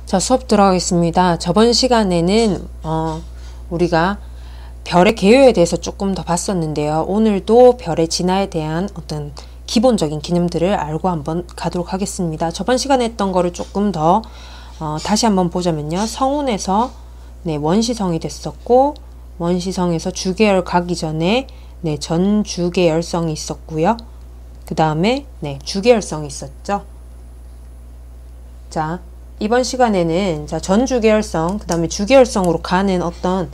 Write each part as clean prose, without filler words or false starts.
자, 수업 들어가겠습니다. 저번 시간에는 우리가 별의 개요에 대해서 조금 더 봤었는데요. 오늘도 별의 진화에 대한 어떤 기본적인 개념들을 알고 한번 가도록 하겠습니다. 저번 시간에 했던 거를 조금 더 다시 한번 보자면요. 성운에서 원시성이 됐었고, 원시성에서 주계열 가기 전에 전주계열성이 있었고요. 그 다음에 주계열성이 있었죠. 자, 이번 시간에는 전주계열성, 그 다음에 주계열성으로 가는 어떤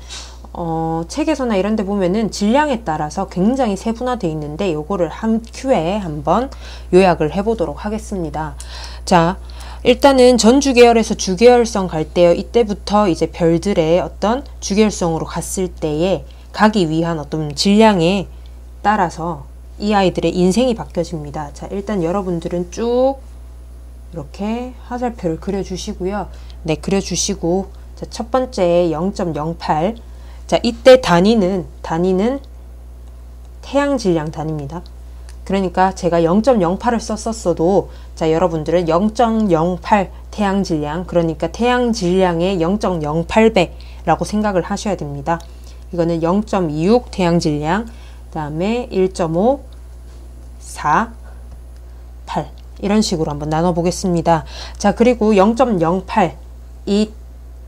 책에서나 이런 데 보면은 질량에 따라서 굉장히 세분화되어 있는데 요거를 한 큐에 한번 요약을 해보도록 하겠습니다. 자, 일단은 전주계열에서 주계열성 갈 때요. 이때부터 이제 별들의 어떤 주계열성으로 갔을 때에 가기 위한 어떤 질량에 따라서 이 아이들의 인생이 바뀌어집니다. 자, 일단 여러분들은 쭉 이렇게 화살표를 그려주시고요. 그려주시고, 자, 첫 번째 0.08. 자, 이때 단위는 태양 질량 단위입니다. 그러니까 제가 0.08을 썼었어도, 자, 여러분들은 0.08 태양 질량, 그러니까 태양 질량의 0.08배라고 생각을 하셔야 됩니다. 이거는 0.26 태양 질량, 그 다음에 1.5, 4, 8. 이런 식으로 한번 나눠보겠습니다. 자, 그리고 0.08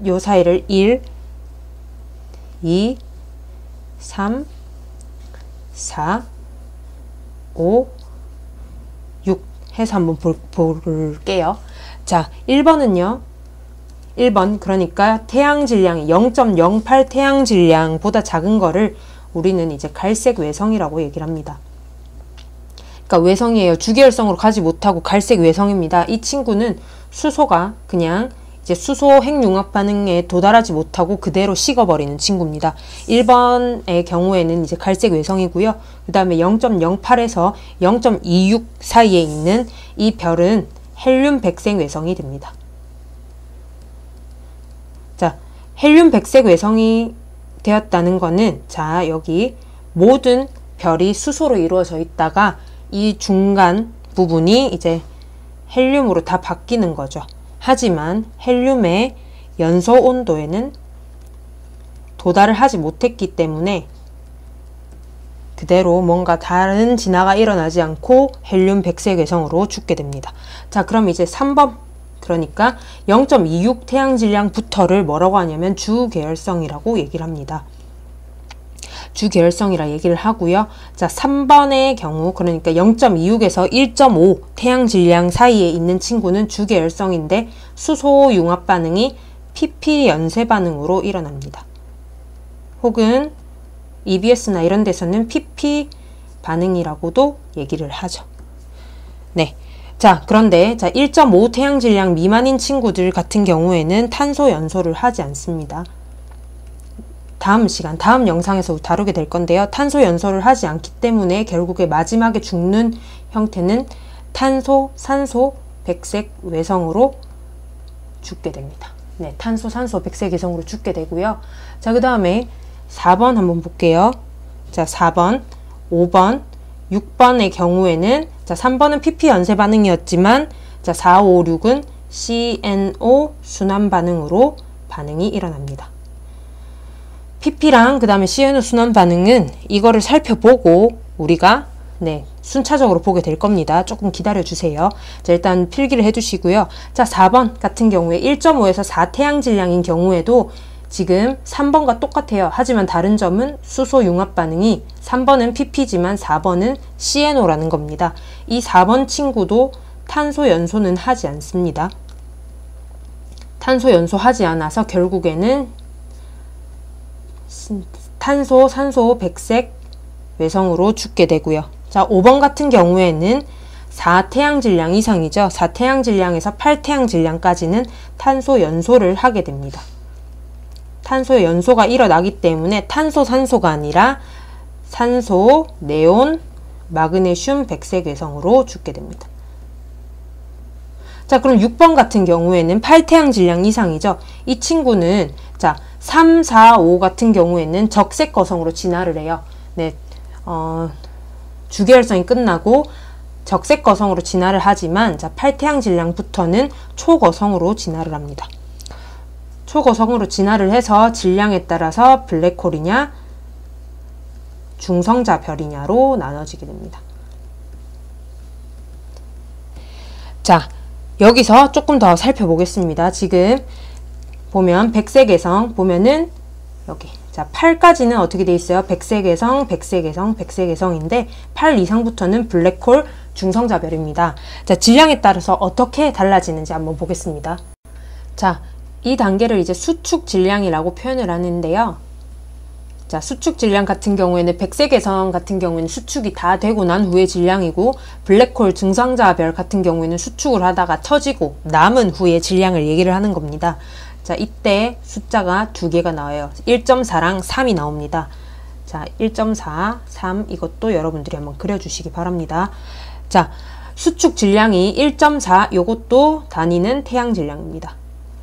요 사이를 1, 2, 3, 4, 5, 6 해서 한번 볼게요. 자, 1번은요. 1번 그러니까 태양 질량이 0.08 태양 질량보다 작은 거를 우리는 이제 갈색 외성이라고 얘기를 합니다. 그러니까 외성이에요. 주계열성으로 가지 못하고 갈색 외성입니다. 이 친구는 수소가 그냥 이제 수소 핵융합 반응에 도달하지 못하고 그대로 식어버리는 친구입니다. 1번의 경우에는 이제 갈색 외성이고요. 그 다음에 0.08에서 0.26 사이에 있는 이 별은 헬륨 백색 외성이 됩니다. 자, 헬륨 백색 외성이 되었다는 거는, 자, 여기 모든 별이 수소로 이루어져 있다가 이 중간 부분이 이제 헬륨으로 다 바뀌는 거죠. 하지만 헬륨의 연소 온도에는 도달을 하지 못했기 때문에 그대로 뭔가 다른 진화가 일어나지 않고 헬륨 백색 외성으로 죽게 됩니다. 자, 그럼 이제 3번 그러니까 0.26 태양 질량부터를 뭐라고 하냐면 주계열성이라고 얘기를 합니다. 주계열성이라 얘기를 하고요. 자, 3번의 경우 그러니까 0.26에서 1.5 태양 질량 사이에 있는 친구는 주계열성인데 수소 융합 반응이 PP 연쇄 반응으로 일어납니다. 혹은 EBS나 이런 데서는 PP 반응이라고도 얘기를 하죠. 네. 자, 그런데 1.5 태양 질량 미만인 친구들 같은 경우에는 탄소 연소를 하지 않습니다. 다음 영상에서 다루게 될 건데요. 탄소 연소를 하지 않기 때문에 결국에 마지막에 죽는 형태는 탄소, 산소, 백색 외성으로 죽게 됩니다. 네, 탄소, 산소, 백색 외성으로 죽게 되고요. 자, 그 다음에 4번 한번 볼게요. 자, 4번, 5번, 6번의 경우에는, 자, 3번은 PP 연쇄 반응이었지만, 자, 4, 5, 6은 CNO 순환 반응으로 반응이 일어납니다. PP랑 그 다음에 CNO 순환 반응은 이거를 살펴보고 우리가 순차적으로 보게 될 겁니다. 조금 기다려 주세요. 자, 일단 필기를 해주시고요. 자, 4번 같은 경우에 1.5에서 4 태양 질량인 경우에도 지금 3번과 똑같아요. 하지만 다른 점은 수소 융합 반응이 3번은 PP지만 4번은 CNO라는 겁니다. 이 4번 친구도 탄소 연소는 하지 않습니다. 탄소 연소하지 않아서 결국에는 탄소, 산소, 백색 외성으로 죽게 되고요. 자, 5번 같은 경우에는 4 태양 질량 이상이죠. 4 태양 질량에서 8 태양 질량까지는 탄소 연소를 하게 됩니다. 탄소 연소가 일어나기 때문에 탄소, 산소가 아니라 산소, 네온, 마그네슘, 백색 외성으로 죽게 됩니다. 자, 그럼 6번 같은 경우에는 8태양 질량 이상이죠. 이 친구는, 자, 3, 4, 5 같은 경우에는 적색 거성으로 진화를 해요. 주계열성이 끝나고 적색 거성으로 진화를 하지만, 자, 8태양 질량부터는 초거성으로 진화를 합니다. 초고성으로 진화를 해서 질량에 따라서 블랙홀이냐 중성자별이냐로 나눠지게 됩니다. 자, 여기서 조금 더 살펴보겠습니다. 지금 보면 백색외성 보면은 여기 자 8까지는 어떻게 돼 있어요? 백색외성, 백색외성, 백색외성인데 8 이상부터는 블랙홀 중성자별입니다. 자, 질량에 따라서 어떻게 달라지는지 한번 보겠습니다. 자, 이 단계를 이제 수축 질량이라고 표현을 하는데요. 자, 수축 질량 같은 경우에는 백색외성 같은 경우에는 수축이 다 되고 난 후에 질량이고, 블랙홀 중성자별 같은 경우에는 수축을 하다가 터지고 남은 후에 질량을 얘기를 하는 겁니다. 자, 이때 숫자가 두 개가 나와요. 1.4랑 3이 나옵니다. 자, 1.4, 3 이것도 여러분들이 한번 그려주시기 바랍니다. 자, 수축 질량이 1.4 요것도 단위는 태양 질량입니다.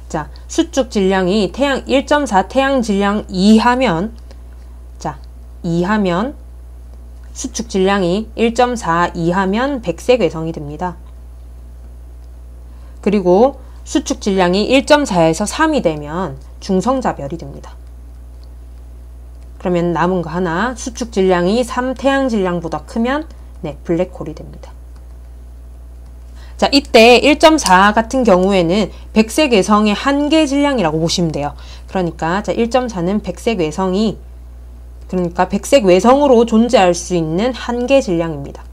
자, 수축 질량이 1.4 태양 질량 이하면, 자, 이하면 수축 질량이 1.4 이하면 백색외성이 됩니다. 그리고 수축 질량이 1.4에서 3이 되면 중성자별이 됩니다. 그러면 남은 거 하나, 수축 질량이 3 태양 질량보다 크면 네, 블랙홀이 됩니다. 자, 이때 1.4 같은 경우에는 백색외성의 한계 질량이라고 보시면 돼요. 그러니까 자, 1.4는 백색외성이, 그러니까 백색외성으로 존재할 수 있는 한계 질량입니다.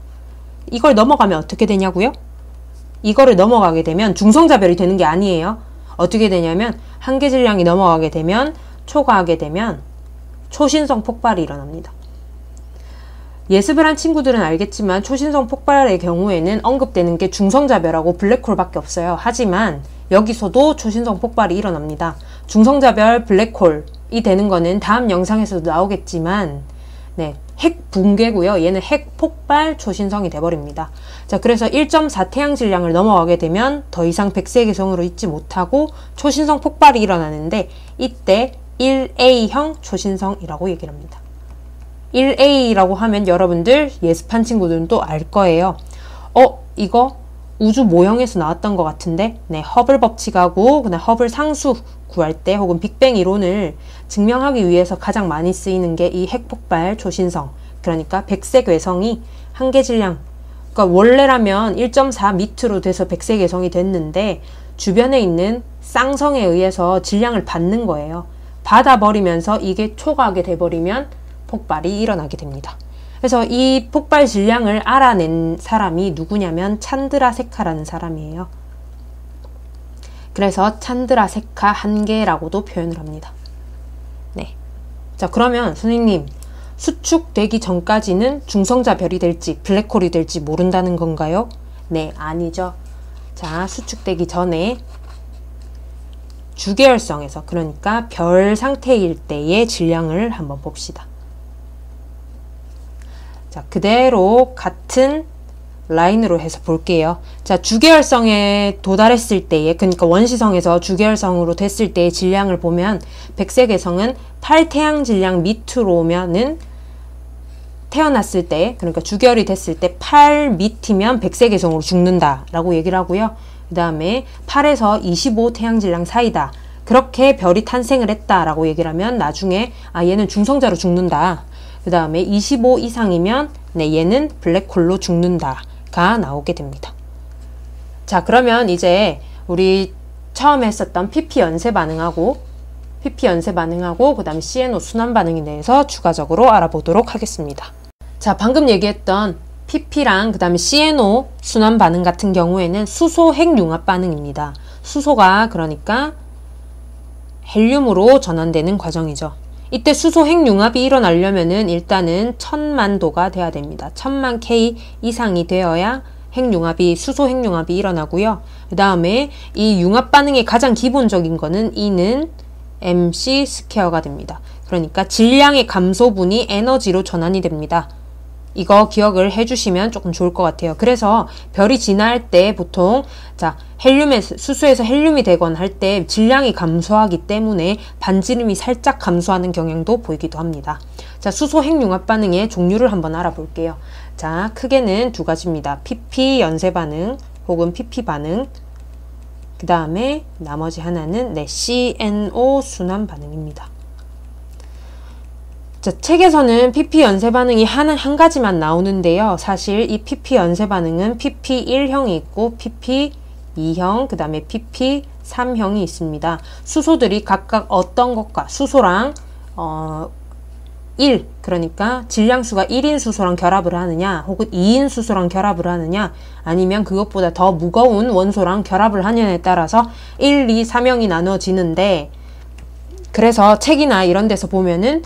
이걸 넘어가면 어떻게 되냐고요? 이거를 넘어가게 되면 중성자별이 되는 게 아니에요. 어떻게 되냐면 한계 질량이 넘어가게 되면, 초과하게 되면 초신성 폭발이 일어납니다. 예습을 한 친구들은 알겠지만 초신성 폭발의 경우에는 언급되는 게 중성자별하고 블랙홀밖에 없어요. 하지만 여기서도 초신성 폭발이 일어납니다. 중성자별 블랙홀이 되는 거는 다음 영상에서도 나오겠지만 네, 핵 붕괴고요. 얘는 핵 폭발 초신성이 돼버립니다. 자, 그래서 1.4 태양 질량을 넘어가게 되면 더 이상 백색외성으로 있지 못하고 초신성 폭발이 일어나는데, 이때 1A형 초신성이라고 얘기를 합니다. 1A라고 하면 여러분들 예습한 친구들은 또 알 거예요. 이거 우주 모형에서 나왔던 것 같은데, 네, 허블 법칙하고 그다음 허블 상수 구할 때 혹은 빅뱅 이론을 증명하기 위해서 가장 많이 쓰이는 게 이 핵폭발 초신성, 그러니까 백색외성이 한계 질량, 그러니까 원래라면 1.4 밑으로 돼서 백색외성이 됐는데 주변에 있는 쌍성에 의해서 질량을 받는 거예요. 받아버리면서 이게 초과하게 돼버리면 폭발이 일어나게 됩니다. 그래서 이 폭발 질량을 알아낸 사람이 누구냐면 찬드라세카라는 사람이에요. 그래서 찬드라세카 한계라고도 표현을 합니다. 네. 자, 그러면 선생님, 수축되기 전까지는 중성자별이 될지 블랙홀이 될지 모른다는 건가요? 네, 아니죠. 자, 수축되기 전에 주계열성에서, 그러니까 별 상태일 때의 질량을 한번 봅시다. 자, 그대로 같은 라인으로 해서 볼게요. 자, 주계열성에 도달했을 때의, 그러니까 원시성에서 주계열성으로 됐을 때의 질량을 보면 백색외성은 8태양 질량 밑으로 오면은 태어났을 때, 그러니까 주계열이 됐을 때 8 밑이면 백색외성으로 죽는다 라고 얘기를 하고요. 그 다음에 8에서 25태양 질량 사이다, 그렇게 별이 탄생을 했다 라고 얘기를 하면 나중에 얘는 중성자로 죽는다. 그 다음에 25 이상이면 네, 얘는 블랙홀로 죽는다가 나오게 됩니다. 자, 그러면 이제 우리 처음에 했었던 PP 연쇄 반응하고 그 다음에 CNO 순환 반응에 대해서 추가적으로 알아보도록 하겠습니다. 자, 방금 얘기했던 PP랑 그 다음에 CNO 순환 반응 같은 경우에는 수소 핵융합 반응입니다. 수소가 그러니까 헬륨으로 전환되는 과정이죠. 이때 수소 핵융합이 일어나려면은 일단은 1000만도가 돼야 됩니다. 1000만 K 이상이 되어야 수소 핵융합이 일어나고요. 그 다음에 이 융합 반응의 가장 기본적인 거는 E는 MC 스퀘어가 됩니다. 그러니까 질량의 감소분이 에너지로 전환이 됩니다. 이거 기억을 해주시면 조금 좋을 것 같아요. 그래서 별이 진화할 때 보통 자, 수소에서 헬륨이 되거나 할 때 질량이 감소하기 때문에 반지름이 살짝 감소하는 경향도 보이기도 합니다. 자, 수소 핵융합 반응의 종류를 한번 알아볼게요. 자, 크게는 두 가지입니다. PP 연쇄 반응 혹은 PP 반응, 그 다음에 나머지 하나는 네, CNO 순환 반응입니다. 자, 책에서는 PP 연쇄 반응이 한 가지만 나오는데요. 사실 이 PP 연쇄 반응은 PP1형이 있고 PP2형, 그 다음에 PP3형이 있습니다. 수소들이 각각 어떤 것과 수소랑 1, 그러니까 질량수가 1인 수소랑 결합을 하느냐, 혹은 2인 수소랑 결합을 하느냐, 아니면 그것보다 더 무거운 원소랑 결합을 하느냐에 따라서 1, 2, 3형이 나눠지는데, 그래서 책이나 이런 데서 보면은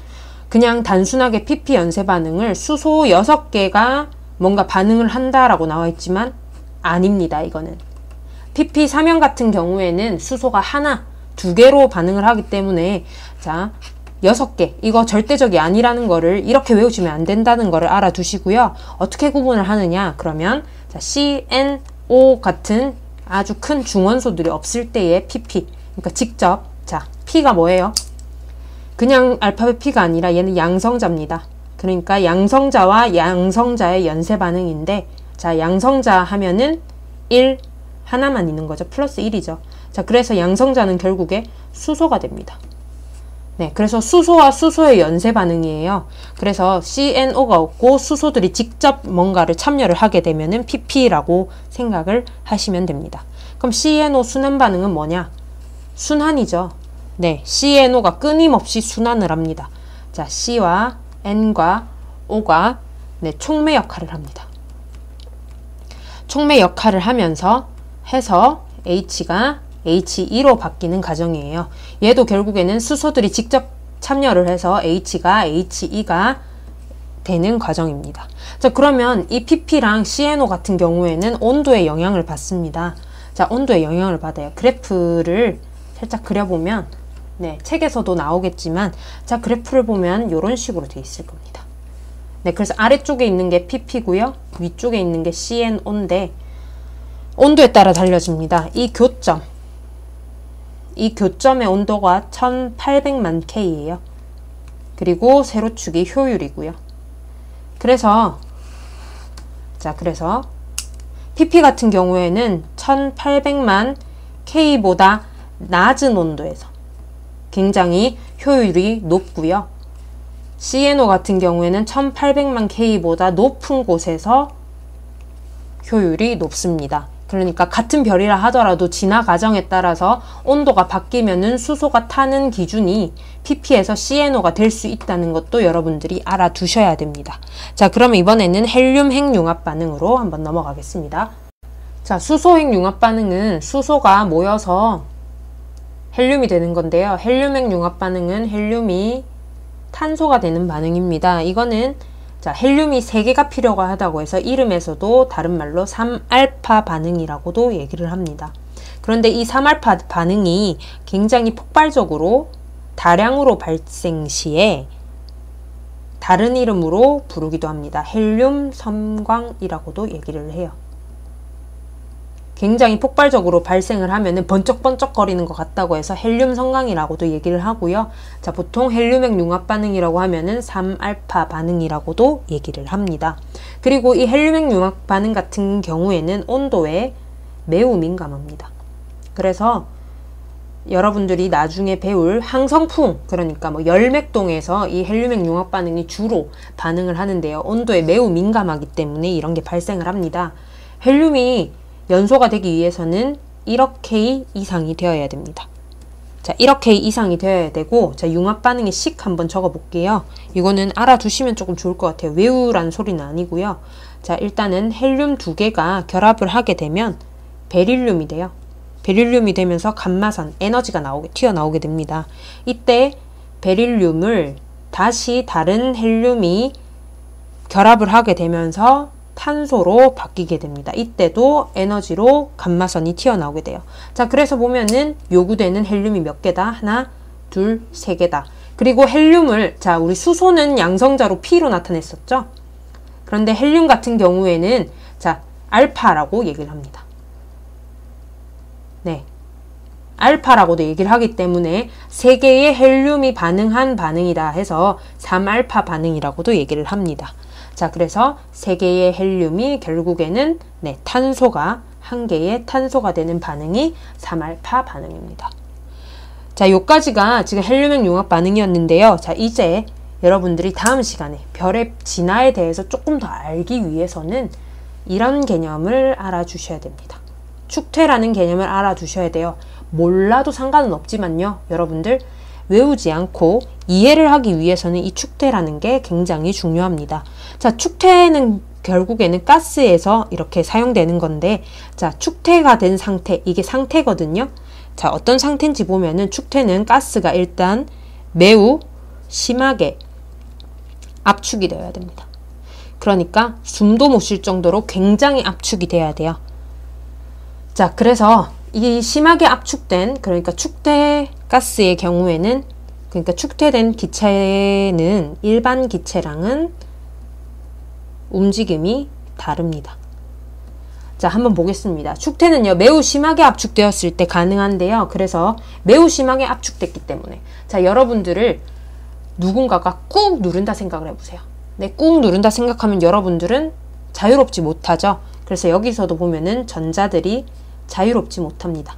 그냥 단순하게 PP 연쇄 반응을 수소 6개가 뭔가 반응을 한다라고 나와 있지만 아닙니다. 이거는 PP 3형 같은 경우에는 수소가 하나, 2개로 반응을 하기 때문에 자 6개, 이거 절대적이 아니라는 거를 이렇게 외우시면 안 된다는 거를 알아두시고요. 어떻게 구분을 하느냐, 그러면 자, CNO 같은 아주 큰 중원소들이 없을 때의 PP, 그러니까 직접 자 P가 뭐예요? 그냥 알파벳 P가 아니라 얘는 양성자입니다. 그러니까 양성자와 양성자의 연쇄 반응인데, 자 양성자 하면은 1 하나만 있는 거죠. 플러스 1이죠. 자 그래서 양성자는 결국에 수소가 됩니다. 네, 그래서 수소와 수소의 연쇄 반응이에요. 그래서 CNO가 없고 수소들이 직접 뭔가를 참여를 하게 되면은 PP라고 생각을 하시면 됩니다. 그럼 CNO 순환 반응은 뭐냐? 순환이죠. 네, CNO가 끊임없이 순환을 합니다. 자, C와 N과 O가 네, 촉매 역할을 합니다. 촉매 역할을 하면서 해서 H가 H2로 바뀌는 과정이에요. 얘도 결국에는 수소들이 직접 참여를 해서 H가 H2가 되는 과정입니다. 자, 그러면 이 PP랑 CNO 같은 경우에는 온도에 영향을 받습니다. 자, 온도에 영향을 받아요. 그래프를 살짝 그려보면 네, 책에서도 나오겠지만 자 그래프를 보면 이런 식으로 되어 있을 겁니다. 네, 그래서 아래쪽에 있는 게 PP고요. 위쪽에 있는 게 CNO인데 온도에 따라 달려집니다. 이 교점의 온도가 1800만 K예요. 그리고 세로축이 효율이고요. 그래서 PP 같은 경우에는 1800만 K보다 낮은 온도에서 굉장히 효율이 높고요. CNO 같은 경우에는 1800만 K보다 높은 곳에서 효율이 높습니다. 그러니까 같은 별이라 하더라도 진화 과정에 따라서 온도가 바뀌면은 수소가 타는 기준이 PP에서 CNO가 될 수 있다는 것도 여러분들이 알아두셔야 됩니다. 자, 그러면 이번에는 헬륨 핵융합 반응으로 한번 넘어가겠습니다. 자, 수소 핵융합 반응은 수소가 모여서 헬륨이 되는 건데요. 헬륨 핵융합 반응은 헬륨이 탄소가 되는 반응입니다. 이거는 자, 헬륨이 3개가 필요하다고 해서 이름에서도 다른 말로 3알파 반응이라고도 얘기를 합니다. 그런데 이 3알파 반응이 굉장히 폭발적으로 다량으로 발생 시에 다른 이름으로 부르기도 합니다. 헬륨 섬광이라고도 얘기를 해요. 굉장히 폭발적으로 발생을 하면은 번쩍번쩍거리는 것 같다고 해서 헬륨 섬광이라고도 얘기를 하고요. 자, 보통 헬륨 핵융합 반응이라고 하면은 3알파 반응이라고도 얘기를 합니다. 그리고 이 헬륨 핵융합 반응 같은 경우에는 온도에 매우 민감합니다. 그래서 여러분들이 나중에 배울 항성풍, 그러니까 뭐 열맥동에서 이 헬륨 핵융합 반응이 주로 반응을 하는데요. 온도에 매우 민감하기 때문에 이런 게 발생을 합니다. 헬륨이 연소가 되기 위해서는 1억 K 이상이 되어야 됩니다. 자, 1억 K 이상이 되어야 되고, 자, 융합 반응의 식 한번 적어 볼게요. 이거는 알아두시면 조금 좋을 것 같아요. 외우란 소리는 아니고요. 자, 일단은 헬륨 2개가 결합을 하게 되면 베릴륨이 돼요. 베릴륨이 되면서 감마선, 에너지가 튀어나오게 됩니다. 이때 베릴륨을 다시 다른 헬륨이 결합을 하게 되면서 탄소로 바뀌게 됩니다. 이때도 에너지로 감마선이 튀어나오게 돼요. 자, 그래서 보면은 요구되는 헬륨이 몇 개다? 하나, 둘, 세 개다. 그리고 헬륨을, 자, 우리 수소는 양성자로 P로 나타냈었죠? 그런데 헬륨 같은 경우에는, 자, 알파라고 얘기를 합니다. 네. 알파라고도 얘기를 하기 때문에 3개의 헬륨이 반응한 반응이다 해서 3알파 반응이라고도 얘기를 합니다. 자, 그래서 3개의 헬륨이 결국에는 네, 탄소가 한 개의 탄소가 되는 반응이 사말파 반응입니다. 자, 요까지가 지금 헬륨액 융합 반응이었는데요. 자, 이제 여러분들이 다음 시간에 별의 진화에 대해서 조금 더 알기 위해서는 이런 개념을 알아주셔야 됩니다. 축퇴라는 개념을 알아두셔야 돼요. 몰라도 상관은 없지만요. 여러분들 외우지 않고 이해를 하기 위해서는 이 축퇴라는 게 굉장히 중요합니다. 자, 축퇴는 결국에는 가스에서 이렇게 사용되는 건데, 자, 축퇴가 된 상태, 이게 상태거든요. 자, 어떤 상태인지 보면은 축퇴는 가스가 일단 매우 심하게 압축이 되어야 됩니다. 그러니까 숨도 못 쉴 정도로 굉장히 압축이 돼야 돼요. 자, 그래서 이 심하게 압축된, 그러니까 축퇴 가스의 경우에는, 그러니까 축퇴된 기체는 일반 기체랑은 움직임이 다릅니다. 자, 한번 보겠습니다. 축퇴는요, 매우 심하게 압축되었을 때 가능한데요. 그래서 매우 심하게 압축됐기 때문에, 자, 여러분들을 누군가가 꾹 누른다 생각을 해보세요. 네, 꾹 누른다 생각하면 여러분들은 자유롭지 못하죠. 그래서 여기서도 보면은 전자들이 자유롭지 못합니다.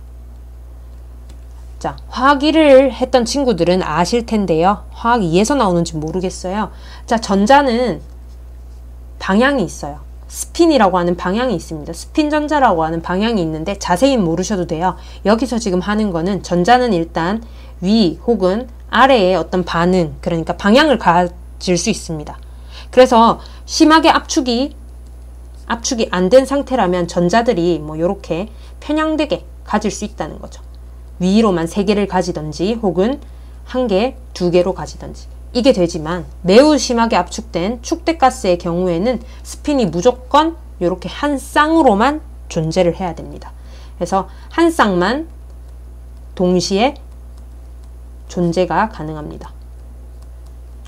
자, 화학 1을 했던 친구들은 아실 텐데요. 화학 2에서 나오는지 모르겠어요. 자, 전자는 방향이 있어요. 스핀이라고 하는 방향이 있습니다. 스핀 전자라고 하는 방향이 있는데 자세히 모르셔도 돼요. 여기서 지금 하는 거는 전자는 일단 위 혹은 아래에 어떤 반응, 그러니까 방향을 가질 수 있습니다. 그래서 심하게 압축이 안 된 상태라면 전자들이 뭐 요렇게 편향되게 가질 수 있다는 거죠. 위로만 3개를 가지던지 혹은 1개, 2개로 가지던지 이게 되지만, 매우 심하게 압축된 축대가스의 경우에는 스핀이 무조건 요렇게 한 쌍으로만 존재를 해야 됩니다. 그래서 한 쌍만 동시에 존재가 가능합니다.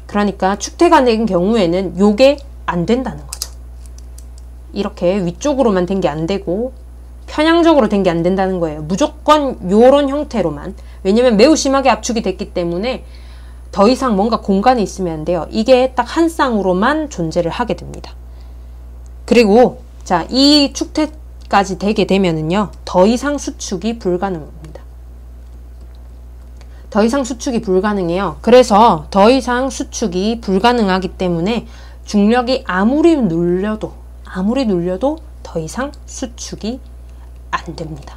그러니까 축퇴가 된 경우에는 요게 안 된다는 거죠. 이렇게 위쪽으로만 된 게 안 되고 편향적으로 된 게 안 된다는 거예요. 무조건 요런 형태로만. 왜냐면 매우 심하게 압축이 됐기 때문에 더 이상 뭔가 공간이 있으면 안 돼요. 이게 딱 한 쌍으로만 존재를 하게 됩니다. 그리고 자, 이 축퇴까지 되게 되면은요, 더 이상 수축이 불가능합니다. 더 이상 수축이 불가능해요. 그래서 더 이상 수축이 불가능하기 때문에 중력이 아무리 눌려도 더 이상 수축이 안 됩니다.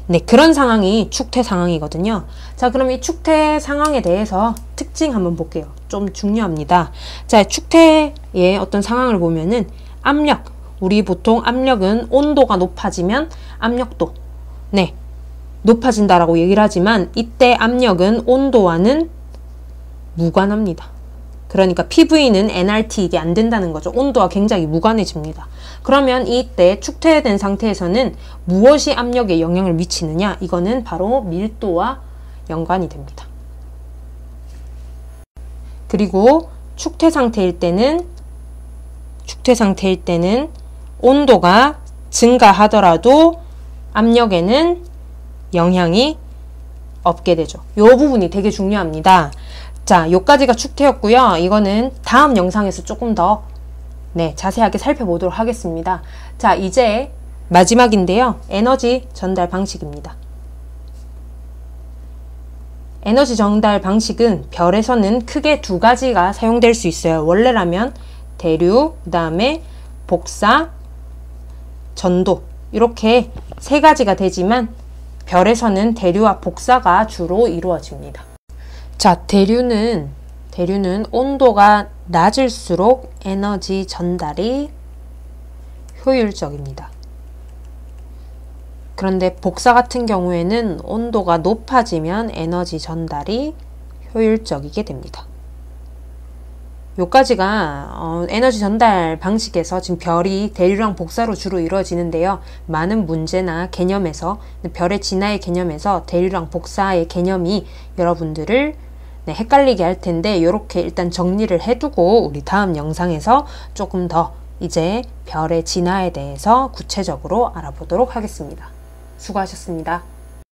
네, 그런 상황이 축퇴 상황이거든요. 자, 그럼 이 축퇴 상황에 대해서 특징 한번 볼게요. 좀 중요합니다. 자, 축퇴의 어떤 상황을 보면은 압력, 우리 보통 압력은 온도가 높아지면 압력도 높아진다라고 얘기를 하지만, 이때 압력은 온도와는 무관합니다. 그러니까 PV는 nRT 이게 안 된다는 거죠. 온도와 굉장히 무관해집니다. 그러면 이때 축퇴된 상태에서는 무엇이 압력에 영향을 미치느냐? 이거는 바로 밀도와 연관이 됩니다. 그리고 축퇴 상태일 때는 온도가 증가하더라도 압력에는 영향이 없게 되죠. 이 부분이 되게 중요합니다. 자, 요까지가 축퇴였고요. 이거는 다음 영상에서 조금 더 자세하게 살펴보도록 하겠습니다. 자, 이제 마지막인데요. 에너지 전달 방식입니다. 에너지 전달 방식은 별에서는 크게 2가지가 사용될 수 있어요. 원래라면 대류, 그 다음에 복사, 전도, 이렇게 3가지가 되지만 별에서는 대류와 복사가 주로 이루어집니다. 자, 대류는 온도가 낮을수록 에너지 전달이 효율적입니다. 그런데 복사 같은 경우에는 온도가 높아지면 에너지 전달이 효율적이게 됩니다. 요까지가 에너지 전달 방식에서 지금 별이 대류랑 복사로 주로 이루어지는데요. 많은 문제나 개념에서, 별의 진화의 개념에서 대류랑 복사의 개념이 여러분들을 헷갈리게 할 텐데, 요렇게 일단 정리를 해두고 우리 다음 영상에서 조금 더 이제 별의 진화에 대해서 구체적으로 알아보도록 하겠습니다. 수고하셨습니다.